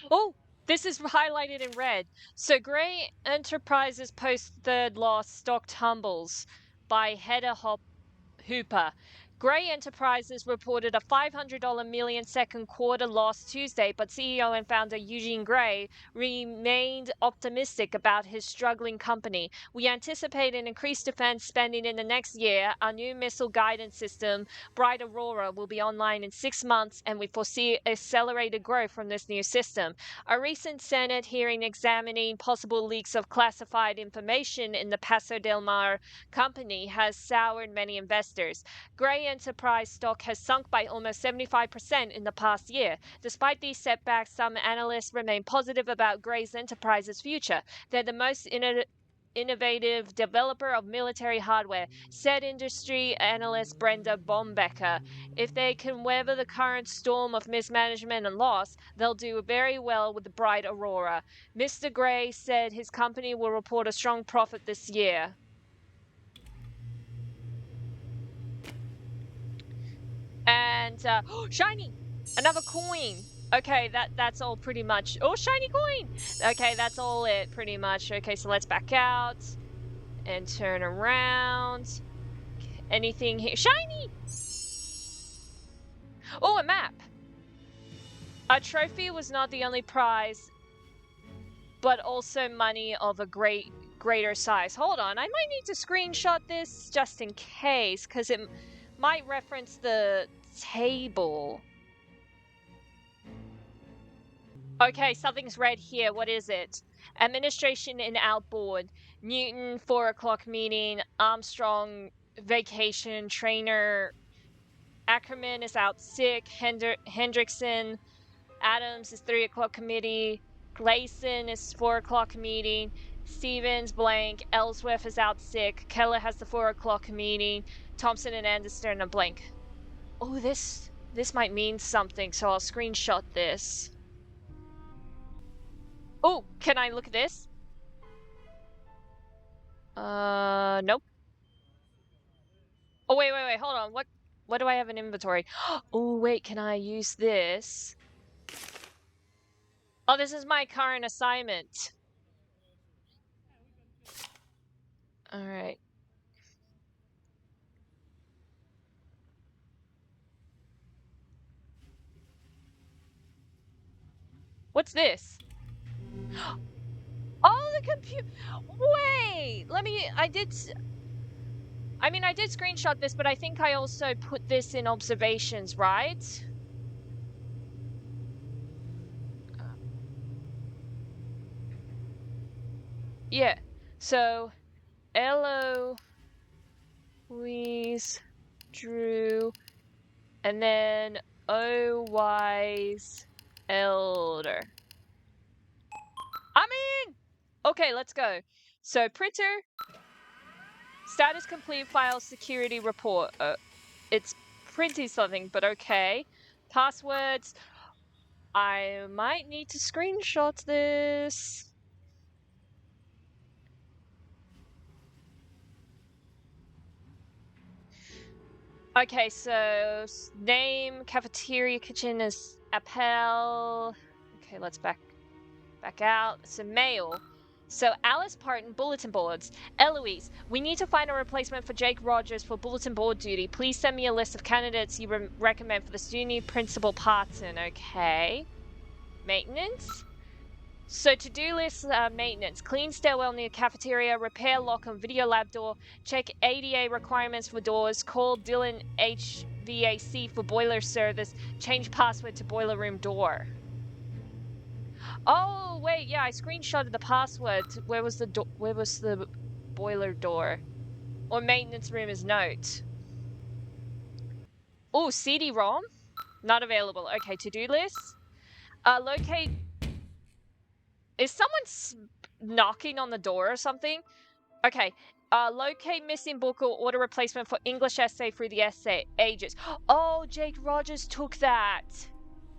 Oh, this is highlighted in red. So Gray Enterprises post third loss, stock tumbles by Hedda Hooper. Gray Enterprises reported a $500 million second quarter loss Tuesday, but CEO and founder Eugene Gray remained optimistic about his struggling company. We anticipate an increased defense spending in the next year. Our new missile guidance system, Bright Aurora, will be online in 6 months, and we foresee accelerated growth from this new system. A recent Senate hearing examining possible leaks of classified information in the Paso del Mar company has soured many investors. Gray Enterprise stock has sunk by almost 75% in the past year. Despite these setbacks, some analysts remain positive about Gray's Enterprise's future. They're the most innovative developer of military hardware, said industry analyst Brenda Bombecker. If they can weather the current storm of mismanagement and loss, they'll do very well with the Bright Aurora. Mr. Gray said his company will report a strong profit this year. And shiny, another coin. Okay, that's all pretty much. Oh, shiny coin. Okay, that's all it pretty much. Okay, so let's back out and turn around. Anything here? Shiny. Oh, a map. A trophy was not the only prize, but also money of a greater size. Hold on, I might need to screenshot this just in case, because it might reference the table. Okay, something's red here. What is it? Administration in outboard. Newton, 4 o'clock meeting. Armstrong, vacation. Trainer. Ackerman is out sick. Hendrickson. Adams is 3 o'clock committee. Gleason is 4 o'clock meeting. Stevens, blank. Ellsworth is out sick. Keller has the 4 o'clock meeting. Thompson and Anderson are blank. Oh, this might mean something, so I'll screenshot this. Oh, can I look at this? Nope. Oh, wait, hold on. What do I have in inventory? Oh, wait, can I use this? Oh, this is my current assignment. All right. What's this? Oh, the computer. Wait, I did screenshot this, but I think I also put this in observations, right? Yeah. So, Eloise, Drew, and then O-Wise Elder. I'm in! Okay, let's go. So, printer, status complete, file security report. It's printing something, but okay. Passwords. I might need to screenshot this. Okay, so name, cafeteria, kitchen is Appel. Okay, let's back out. So mail. So Alice Parton, bulletin boards. Eloise, we need to find a replacement for Jake Rogers for bulletin board duty. Please send me a list of candidates you recommend for the SUNY Principal Parton. Okay. Maintenance. So to-do list maintenance. Clean stairwell near cafeteria. Repair lock on video lab door. Check ADA requirements for doors. Call Dylan HVAC for boiler service. Change password to boiler room door. Oh, wait, yeah, I screenshotted the password. Where was the boiler door? Or maintenance room is note. Oh, CD-ROM? Not available. Okay, to-do list. Locate... Is someone knocking on the door or something? Okay. Locate missing book or order replacement for English essay through the essay ages. Oh, Jake Rogers took that.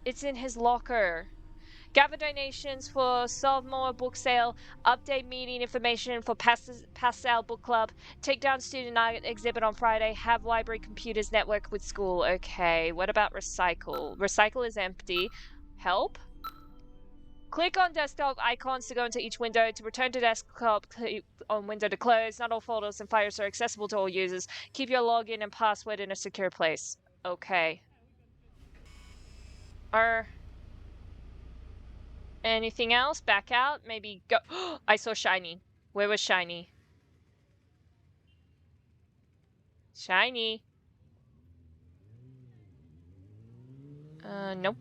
It's in his locker. Gather donations for sophomore book sale. Update meeting information for Pastel Book Club. Take down student art exhibit on Friday. Have library computers network with school. Okay, what about recycle? Recycle is empty. Help? Click on desktop icons to go into each window. To return to desktop, click on window to close. Not all folders and files are accessible to all users. Keep your login and password in a secure place. Okay. Anything else? Back out? Maybe go. I saw Shiny. Where was Shiny? Shiny. Nope.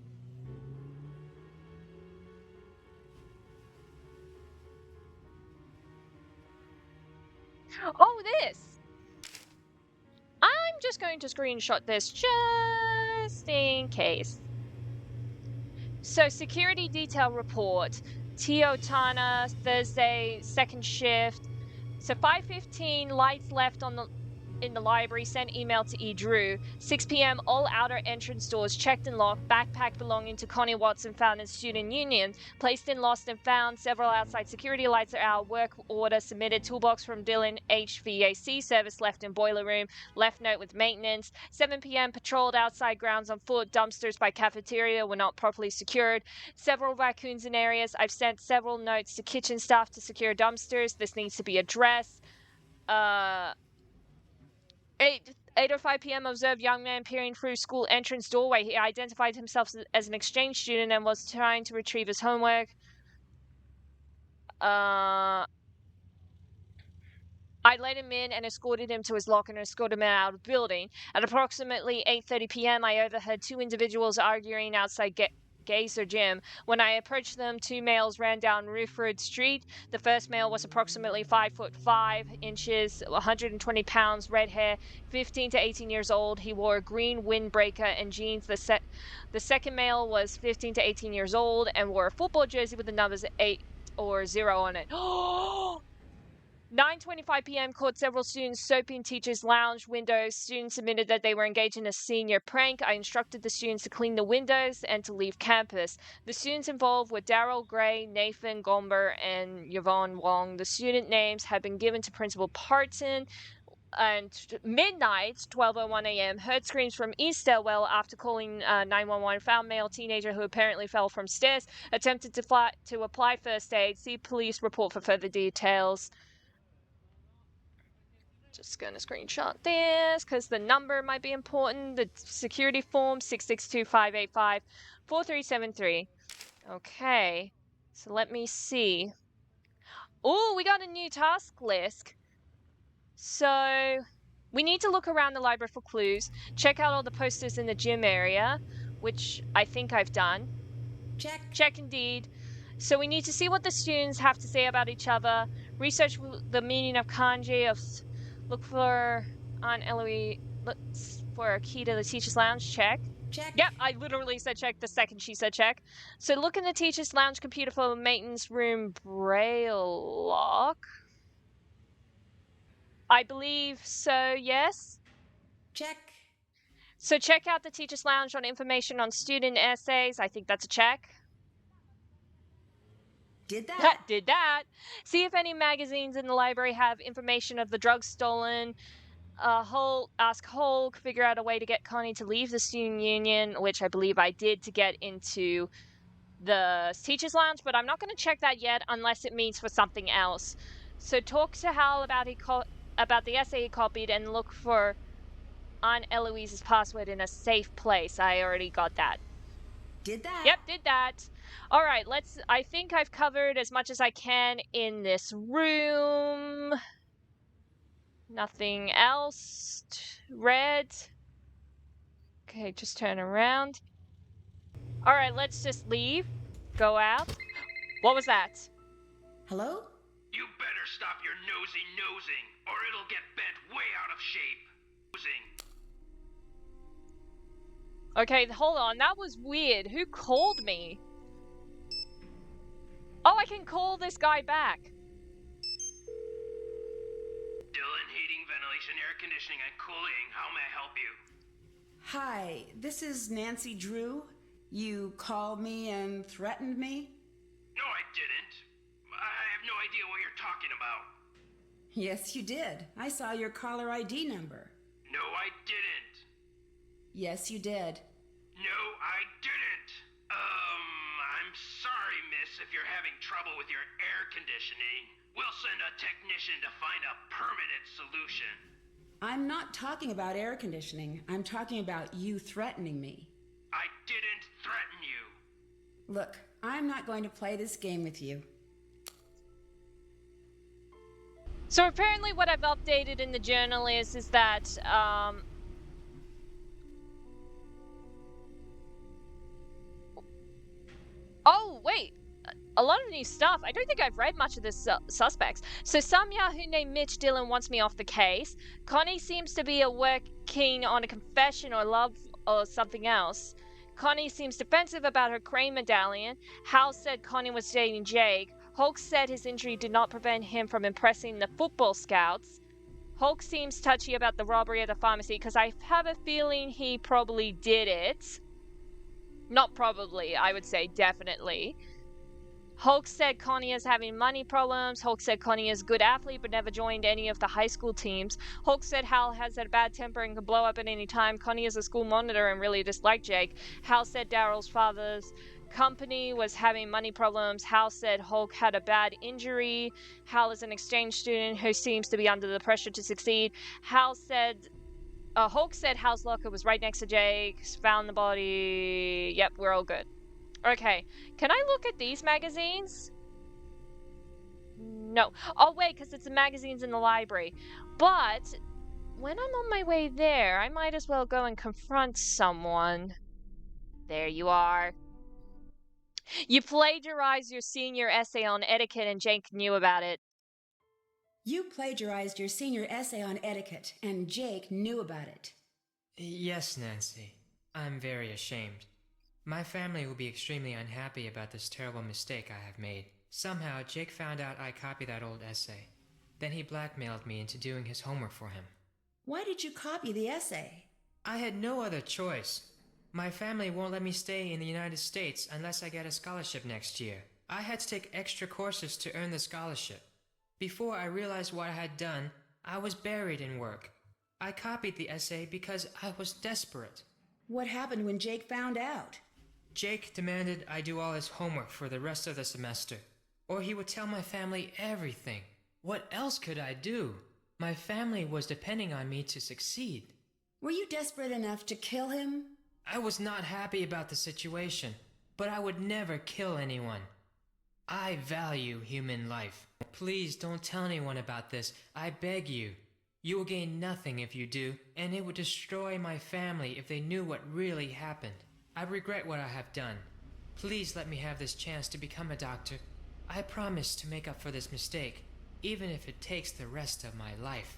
Oh, this! I'm just going to screenshot this just in case. So, security detail report. Teotana, Thursday, second shift. So 5:15, lights left in the library, sent email to E. Drew. 6 p.m., all outer entrance doors checked and locked. Backpack belonging to Connie Watson found in Student Union. Placed in lost and found. Several outside security lights are out. Work order submitted. Toolbox from Dylan. HVAC service left in boiler room. Left note with maintenance. 7 p.m., patrolled outside grounds on foot. Dumpsters by cafeteria were not properly secured. Several raccoons in areas. I've sent several notes to kitchen staff to secure dumpsters. This needs to be addressed. 8:05 p.m. observed young man peering through school entrance doorway. He identified himself as an exchange student and was trying to retrieve his homework. I let him in and escorted him to his locker and escorted him out of the building. At approximately 8:30 p.m., I overheard two individuals arguing outside Gazer Gym. When I approached them, two males ran down Rufford Street. The first male was approximately 5'5", 120 pounds, red hair, 15 to 18 years old. He wore a green windbreaker and jeans. The second male was 15 to 18 years old and wore a football jersey with the numbers 8 or 0 on it. 9:25 p.m. caught several students soaping teachers' lounge windows. Students admitted that they were engaged in a senior prank. I instructed the students to clean the windows and to leave campus. The students involved were Daryl Gray, Nathan Gomber, and Yvonne Wong. The student names had been given to Principal Parton. And midnight, 12:01 a.m., heard screams from East Stairwell after calling 911. Found male teenager who apparently fell from stairs. Attempted to apply first aid. See police report for further details. Just going to screenshot this because the number might be important. The security form 662-585-4373. Okay, so let me see. Oh, we got a new task list. So we need to look around the library for clues. Check out all the posters in the gym area, which I think I've done. Check indeed. So we need to see what the students have to say about each other. Research the meaning of kanji. Look for Aunt Eloise. Look for a key to the teacher's lounge. Check. Yep, I literally said check the second she said check. So look in the teacher's lounge computer for maintenance room braille lock. I believe so, yes. Check. So check out the teacher's lounge on information on student essays. I think that's a check. Did that? Did that. See if any magazines in the library have information of the drugs stolen. Ask Hulk, figure out a way to get Connie to leave the student union, which I believe I did to get into the teacher's lounge, but I'm not going to check that yet unless it means for something else. So talk to Hal about the essay he copied and look for Aunt Eloise's password in a safe place. I already got that. Did that? Yep, did that. All right, I think I've covered as much as I can in this room. Nothing else. Red. Okay, just turn around. All right, let's just leave. Go out. What was that? Hello? You better stop your nosing, or it'll get bent way out of shape. Okay, hold on. That was weird. Who called me? Oh, I can call this guy back. Dylan Heating, Ventilation, Air Conditioning, and Cooling. How may I help you? Hi, this is Nancy Drew. You called me and threatened me? No, I didn't. I have no idea what you're talking about. Yes, you did. I saw your caller ID number. No, I didn't. Yes, you did. No, I didn't. I'm I'm sorry, miss, if you're having trouble with your air conditioning. We'll send a technician to find a permanent solution. I'm not talking about air conditioning. I'm talking about you threatening me. I didn't threaten you. Look, I'm not going to play this game with you. So apparently what I've updated in the journal is that, oh, wait. A lot of new stuff. I don't think I've read much of this suspects. So some Yahoo named Mitch Dillon wants me off the case. Connie seems to be working on a confession or love or something else. Connie seems defensive about her crane medallion. Hal said Connie was dating Jake. Hulk said his injury did not prevent him from impressing the football scouts. Hulk seems touchy about the robbery at the pharmacy because I have a feeling he probably did it. Not probably, I would say definitely. Hulk said Connie is having money problems. Hulk said Connie is a good athlete but never joined any of the high school teams. Hulk said Hal has a bad temper and can blow up at any time. Connie is a school monitor and really disliked Jake. Hal said Daryl's father's company was having money problems. Hal said Hulk had a bad injury. Hal is an exchange student who seems to be under the pressure to succeed. Hulk said Hal's locker was right next to Jake's. Found the body. Yep, we're all good. Okay, can I look at these magazines? No. Oh, wait, because it's the magazines in the library. But when I'm on my way there, I might as well go and confront someone. There you are. You plagiarized your senior essay on etiquette and Jake knew about it. You plagiarized your senior essay on etiquette, and Jake knew about it. Yes, Nancy. I'm very ashamed. My family will be extremely unhappy about this terrible mistake I have made. Somehow, Jake found out I copied that old essay. Then he blackmailed me into doing his homework for him. Why did you copy the essay? I had no other choice. My family won't let me stay in the United States unless I get a scholarship next year. I had to take extra courses to earn the scholarship. Before I realized what I had done, I was buried in work. I copied the essay because I was desperate. What happened when Jake found out? Jake demanded I do all his homework for the rest of the semester, or he would tell my family everything. What else could I do? My family was depending on me to succeed. Were you desperate enough to kill him? I was not happy about the situation, but I would never kill anyone. I value human life. Please don't tell anyone about this, I beg you. You will gain nothing if you do, and it would destroy my family if they knew what really happened. I regret what I have done. Please let me have this chance to become a doctor. I promise to make up for this mistake, even if it takes the rest of my life.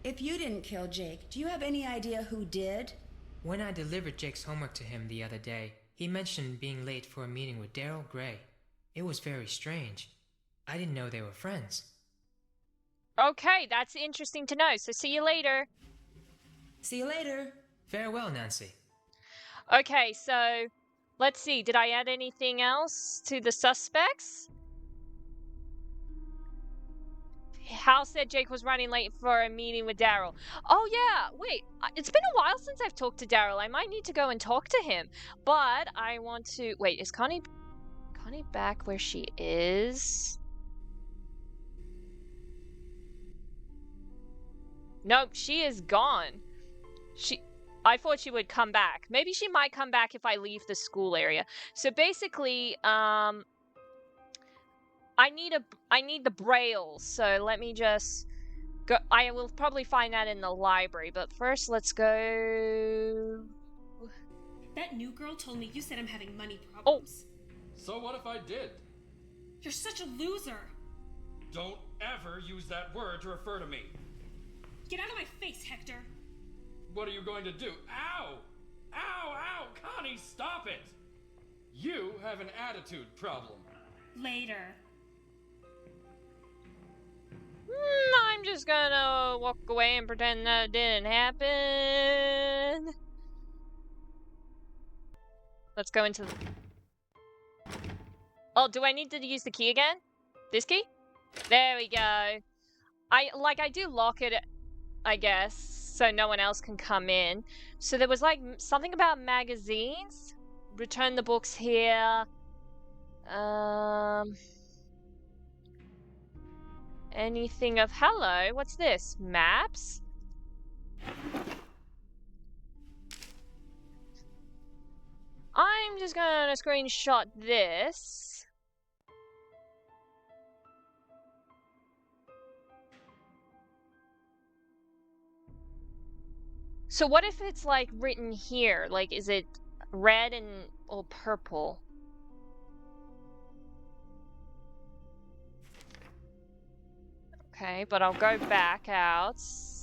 If you didn't kill Jake, do you have any idea who did? When I delivered Jake's homework to him the other day, he mentioned being late for a meeting with Daryl Gray. It was very strange. I didn't know they were friends. Okay, that's interesting to know. So see you later. See you later. Farewell, Nancy. Okay, so let's see. Did I add anything else to the suspects? Hal said Jake was running late for a meeting with Daryl. Oh yeah, wait. It's been a while since I've talked to Daryl. I might need to go and talk to him. But I want to... Wait, is Connie back where she is? Nope, she is gone. I thought she would come back. Maybe she might come back if I leave the school area. So basically, I need the braille. So let me just go. I will probably find that in the library. But first, let's go. That new girl told me you said I'm having money problems. So what if I did? You're such a loser. Don't ever use that word to refer to me. Get out of my face, Hector. What are you going to do? Ow! Ow, ow! Connie, stop it! You have an attitude problem. Later. I'm just gonna walk away and pretend that it didn't happen. Let's go into the... Oh, do I need to use the key again? This key? There we go. I do lock it, I guess, so no one else can come in. So there was like something about magazines. Return the books here. Anything of hello? What's this? Maps? I'm just gonna screenshot this. So what if it's like written here? Like, is it red and or purple? Okay, but I'll go back out.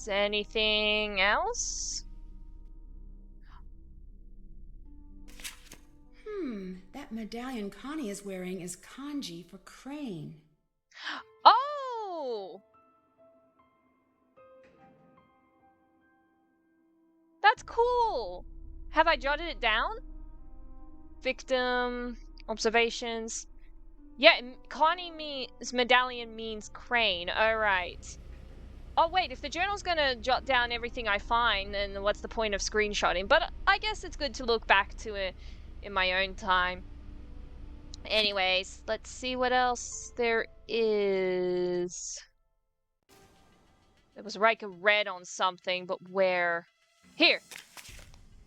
Anything else? That medallion Connie is wearing is kanji for crane. Oh! That's cool! Have I jotted it down? Victim, observations. Yeah, Connie's medallion means crane. Alright. Oh wait, if the journal's gonna jot down everything I find, then what's the point of screenshotting? But I guess it's good to look back to it in my own time. Anyways, let's see what else there is. There was like a red on something, but where? Here.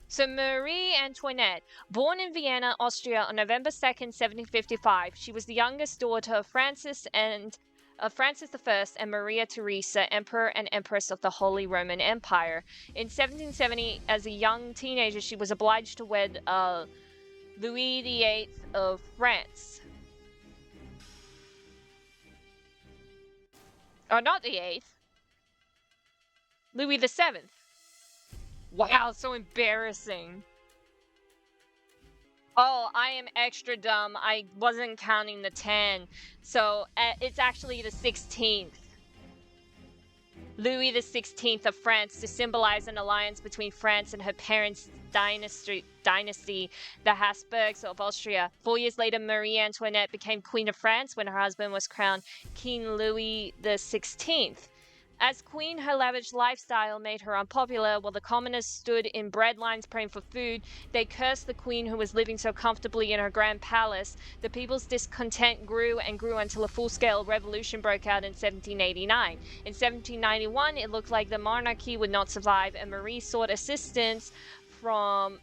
So Marie Antoinette, born in Vienna, Austria on November 2nd, 1755. She was the youngest daughter of Francis I and Maria Theresa, Emperor and Empress of the Holy Roman Empire. In 1770, as a young teenager, she was obliged to wed Louis VIII of France. Oh, not the 8th. Louis VII. Wow, so embarrassing. Oh, I am extra dumb. I wasn't counting the 10. So, it's actually the 16th. Louis XVI of France, to symbolize an alliance between France and her parents' dynasty, the Habsburgs of Austria. 4 years later, Marie Antoinette became Queen of France when her husband was crowned King Louis XVI. As queen, her lavish lifestyle made her unpopular. While the commoners stood in bread lines praying for food, they cursed the queen who was living so comfortably in her grand palace. The people's discontent grew and grew until a full-scale revolution broke out in 1789. In 1791, it looked like the monarchy would not survive, and Marie sought assistance from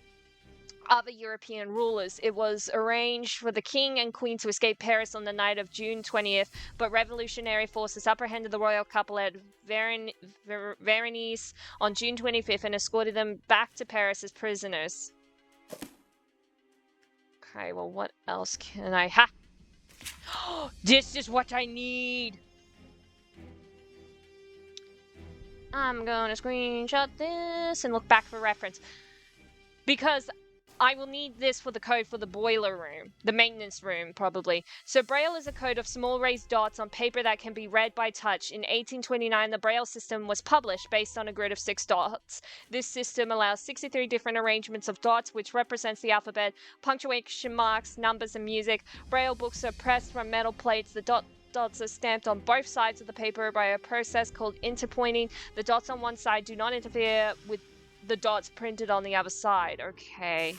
other European rulers. It was arranged for the king and queen to escape Paris on the night of June 20th, but revolutionary forces apprehended the royal couple at Varennes on June 25th and escorted them back to Paris as prisoners. Okay, well, what else can I... Ha! This is what I need! I'm gonna screenshot this and look back for reference. Because I will need this for the code for the boiler room. The maintenance room, probably. So Braille is a code of small raised dots on paper that can be read by touch. In 1829, the Braille system was published based on a grid of 6 dots. This system allows 63 different arrangements of dots, which represents the alphabet, punctuation marks, numbers, and music. Braille books are pressed from metal plates. The dots are stamped on both sides of the paper by a process called interpointing. The dots on one side do not interfere with the dots printed on the other side. Okay.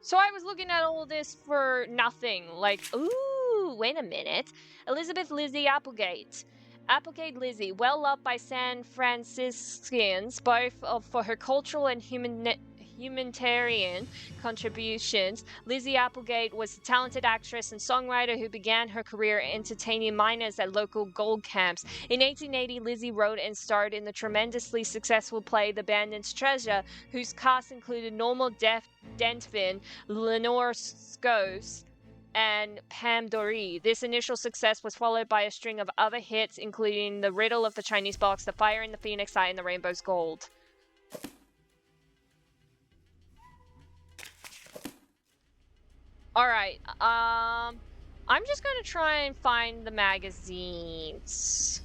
So I was looking at all this for nothing. Like, ooh, wait a minute. Elizabeth Lizzie Applegate. Applegate Lizzie, well loved by San Franciscans, both for her cultural and humanitarian contributions. Lizzie Applegate was a talented actress and songwriter who began her career entertaining miners at local gold camps. In 1880, Lizzie wrote and starred in the tremendously successful play The Bandit's Treasure, whose cast included Norma Dentvin, Lenore Scose, and Pam Dory. This initial success was followed by a string of other hits, including The Riddle of the Chinese Box, The Fire in the Phoenix Eye, and The Rainbow's Gold. Alright, I'm just gonna try and find the magazines.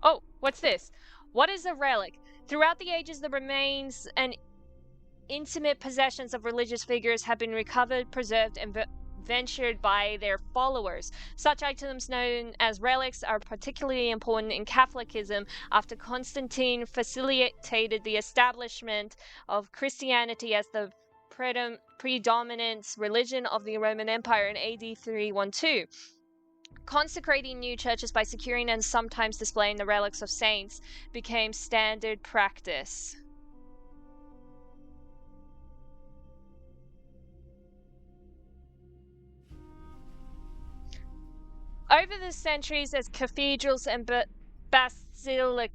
Oh, what's this? What is a relic? Throughout the ages, the remains and intimate possessions of religious figures have been recovered, preserved, and ventured by their followers. Such items known as relics are particularly important in Catholicism after Constantine facilitated the establishment of Christianity as the predominant religion of the Roman Empire in AD 312. Consecrating new churches by securing and sometimes displaying the relics of saints became standard practice. Over the centuries, as cathedrals and basilicas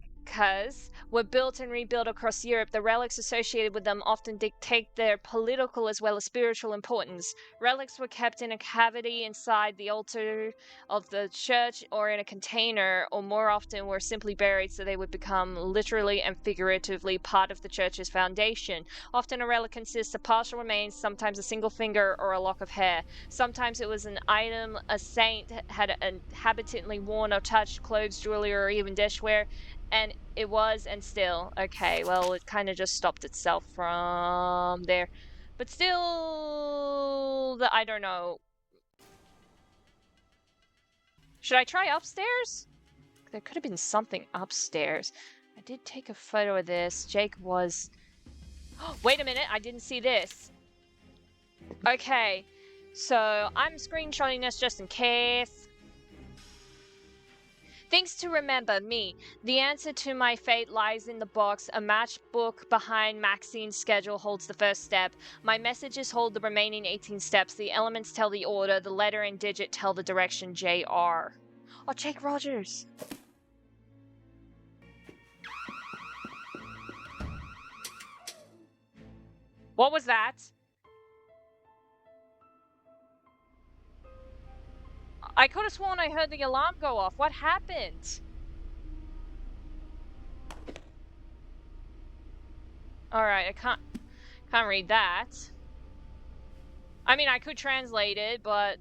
were built and rebuilt across Europe, the relics associated with them often dictate their political as well as spiritual importance. Relics were kept in a cavity inside the altar of the church or in a container, or more often were simply buried so they would become literally and figuratively part of the church's foundation. Often a relic consists of partial remains, sometimes a single finger or a lock of hair. Sometimes it was an item a saint had habitually worn or touched, clothes, jewelry, or even dishware. And it was, and still. Okay, well, it kind of just stopped itself from there. But still, I don't know. Should I try upstairs? There could have been something upstairs. I did take a photo of this. Jake was... Wait a minute, I didn't see this. Okay, so I'm screenshotting this just in case. Things to remember, me. The answer to my fate lies in the box. A matchbook behind Maxine's schedule holds the first step. My messages hold the remaining 18 steps. The elements tell the order. The letter and digit tell the direction. JR. Oh, Jake Rogers. What was that? I could have sworn I heard the alarm go off. What happened? Alright, I can't read that. I mean, I could translate it, but...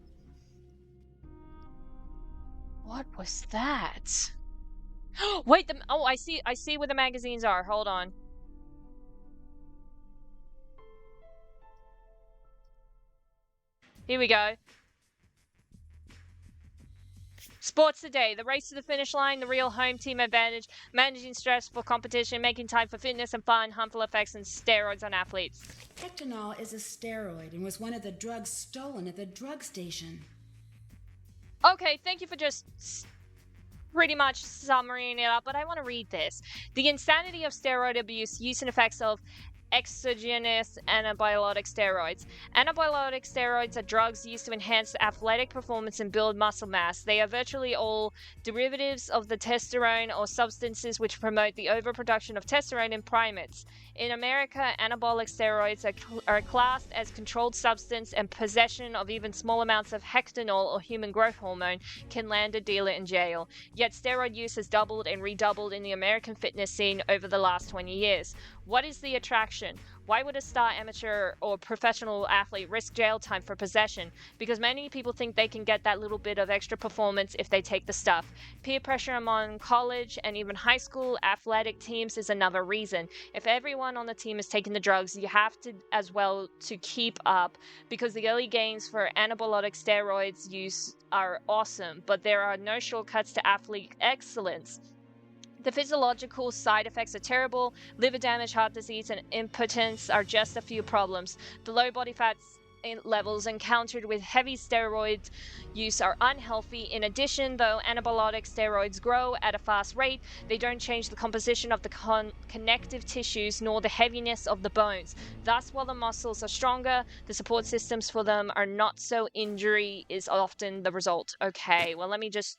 What was that? Wait, oh, I see where the magazines are. Hold on. Here we go. Sports today, the race to the finish line, the real home team advantage, managing stress for competition, making time for fitness and fun, harmful effects and steroids on athletes. Hectanol is a steroid and was one of the drugs stolen at the drug station. Okay, thank you for just pretty much summarizing it up, but I want to read this. The insanity of steroid abuse, use and effects of exogenous anabolic steroids. Anabolic steroids are drugs used to enhance athletic performance and build muscle mass. They are virtually all derivatives of the testosterone or substances which promote the overproduction of testosterone in primates. In America, anabolic steroids are classed as controlled substance, and possession of even small amounts of hectanol or human growth hormone can land a dealer in jail. Yet steroid use has doubled and redoubled in the American fitness scene over the last 20 years. What is the attraction? Why would a star amateur or professional athlete risk jail time for possession? Because many people think they can get that little bit of extra performance if they take the stuff. Peer pressure among college and even high school athletic teams is another reason. If everyone on the team is taking the drugs, you have to as well to keep up, because the early gains for anabolic steroids use are awesome, but there are no shortcuts to athlete excellence. The physiological side effects are terrible. Liver damage, heart disease, and impotence are just a few problems. The low body fat levels encountered with heavy steroid use are unhealthy. In addition, though anabolic steroids grow at a fast rate, they don't change the composition of the connective tissues nor the heaviness of the bones. Thus, while the muscles are stronger, the support systems for them are not, so injury is often the result. Okay, well, let me just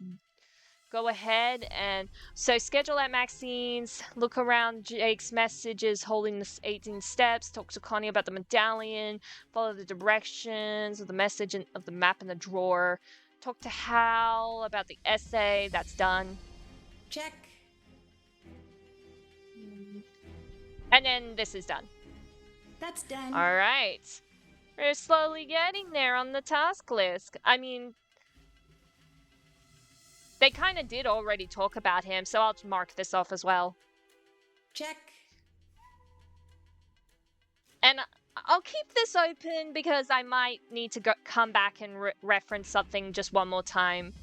go ahead and so schedule at Maxine's, look around Jake's messages holding the 18 steps, talk to Connie about the medallion, follow the directions of the message of the map in the drawer, talk to Hal about the essay. That's done. Check. And then this is done. That's done. All right. We're slowly getting there on the task list. I mean, they kind of did already talk about him, so I'll mark this off as well. Check. And I'll keep this open because I might need to come back and reference something just one more time.